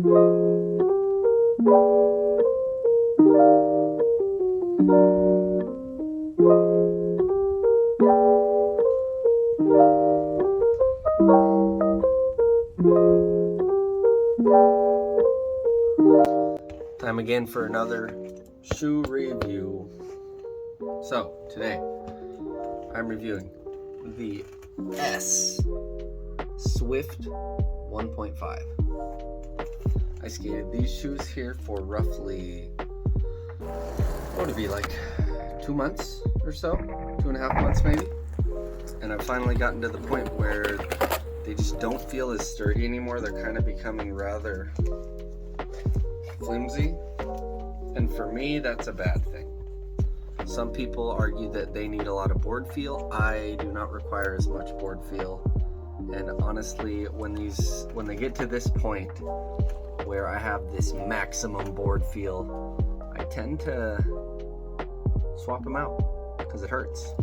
Time again for another shoe review. So, today I'm reviewing the S Swift 1.5. I skated these shoes here for roughly, what would it be, like 2 months or so? 2.5 months maybe? And I've finally gotten to the point where they just don't feel as sturdy anymore. They're kind of becoming rather flimsy, and for me that's a bad thing. Some people argue that they need a lot of board feel. I do not require as much board feel, and honestly when they get to this point where I have this maximum board feel, I tend to swap them out because it hurts.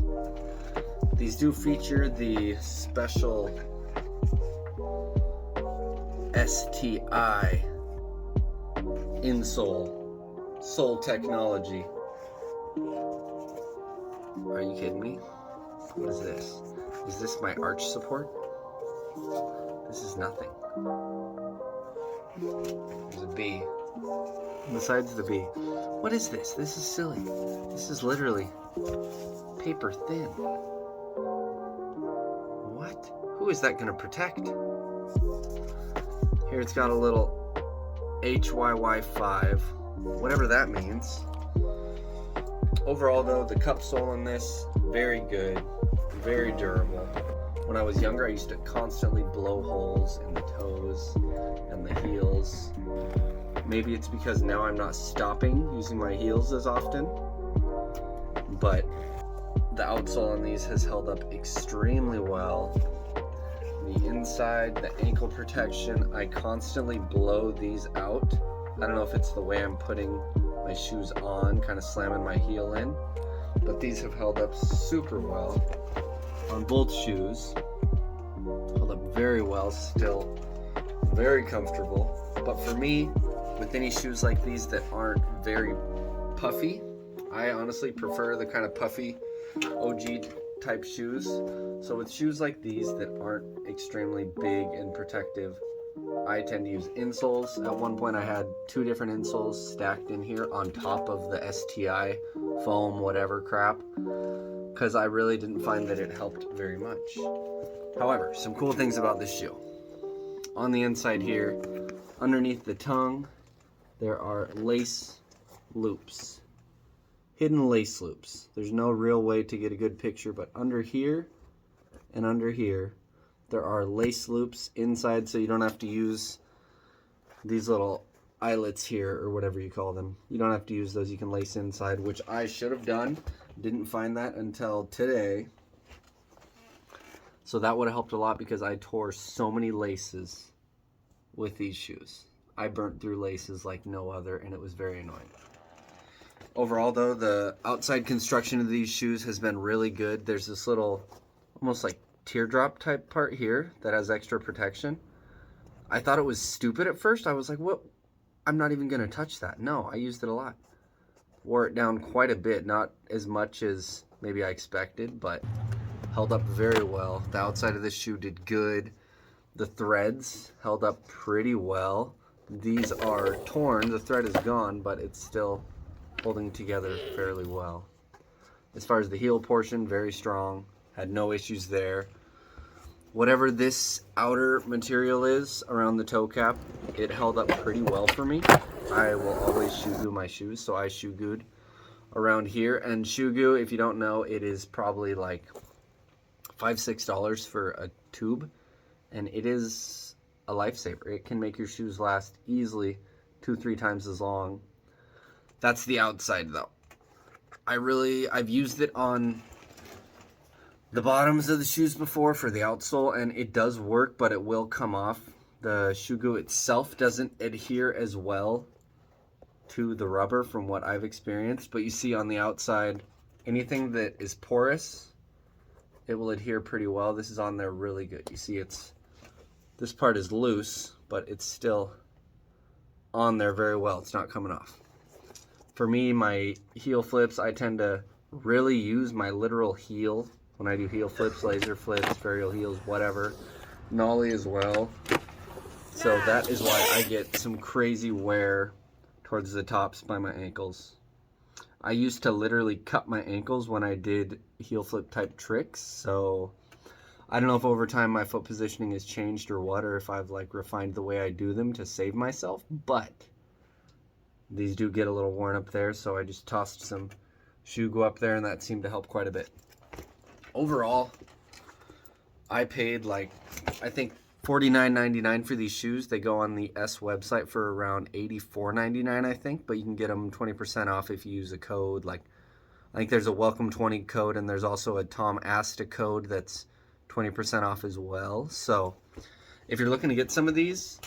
These do feature the special STI insole sole technology. Are you kidding me? What is this? Is this my arch support? This is nothing. There's a B. Besides the B. What is this? This is silly. This is literally paper thin. What? Who is that going to protect? Here it's got a little HYY5, whatever that means. Overall though, the cup sole in this, very good, very durable. When I was younger, I used to constantly blow holes in the toes and the heels. Maybe it's because now I'm not stopping using my heels as often, but the outsole on these has held up extremely well. The inside, the ankle protection, I constantly blow these out. I don't know if it's the way I'm putting my shoes on, kind of slamming my heel in, but these have held up super well on both shoes. Held up very well, still very comfortable. But for me, with any shoes like these that aren't very puffy, I honestly prefer the kind of puffy OG type shoes. So with shoes like these that aren't extremely big and protective, I tend to use insoles. At one point I had 2 different insoles stacked in here on top of the STI foam whatever crap, because I really didn't find that it helped very much. However, some cool things about this shoe. On the inside here, underneath the tongue, there are lace loops. Hidden lace loops. There's no real way to get a good picture, but under here and under here, there are lace loops inside, so you don't have to use these little eyelets here, or whatever you call them. You don't have to use those. You can lace inside, which I should have done. Didn't find that until today. So that would have helped a lot, because I tore so many laces with these shoes. I burnt through laces like no other, and it was very annoying. Overall though, the outside construction of these shoes has been really good. There's this little, almost like teardrop type part here that has extra protection. I thought it was stupid at first. I was like, what? I'm not even gonna touch that. No, I used it a lot. Wore it down quite a bit, not as much as maybe I expected, but held up very well. The outside of this shoe did good. The threads held up pretty well. These are torn, the thread is gone, but it's still holding together fairly well. As far as the heel portion, very strong, had no issues there. Whatever this outer material is around the toe cap, it held up pretty well for me. I will always shoe goo my shoes, so I shoe gooed around here. And shoe goo, if you don't know, it is probably like $5-6 for a tube, and it is a lifesaver. It can make your shoes last easily 2-3 times as long. That's the outside though. I've used it on the bottoms of the shoes before for the outsole, and it does work, but it will come off. The shoe goo itself doesn't adhere as well to the rubber from what I've experienced, but you see on the outside, anything that is porous, it will adhere pretty well. This is on there really good. You see this part is loose, but it's still on there very well. It's not coming off. For me, my heel flips, I tend to really use my literal heel when I do heel flips, laser flips, varial heels, whatever. Nollie as well. So that is why I get some crazy wear towards the tops by my ankles. I used to literally cut my ankles when I did heel flip type tricks, so I don't know if over time my foot positioning has changed or what, or if I've like refined the way I do them to save myself, but these do get a little worn up there, so I just tossed some shoe glue up there, and that seemed to help quite a bit. Overall, I paid like, I think $49.99 for these shoes. They go on the S website for around $84.99, I think, but you can get them 20% off if you use a code. Like, I think there's a Welcome 20 code, and there's also a Tom Asta code that's 20% off as well. So if you're looking to get some of these,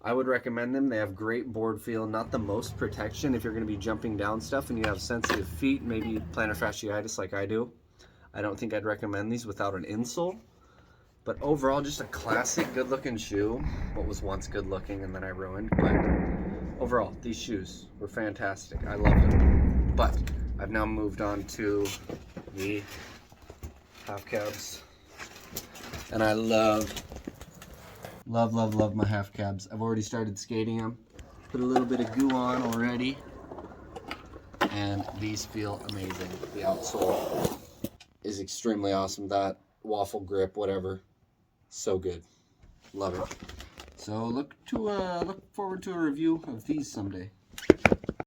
I would recommend them. They have great board feel, not the most protection if you're going to be jumping down stuff and you have sensitive feet, maybe plantar fasciitis like I do. I don't think I'd recommend these without an insole. But overall, just a classic, good-looking shoe. What was once good-looking and then I ruined. But overall, these shoes were fantastic. I loved them. But I've now moved on to the half cabs. And I love my half cabs. I've already started skating them. Put a little bit of goo on already. And these feel amazing. The outsole is extremely awesome. That waffle grip, whatever. So good. Love it. So look forward to a review of these someday.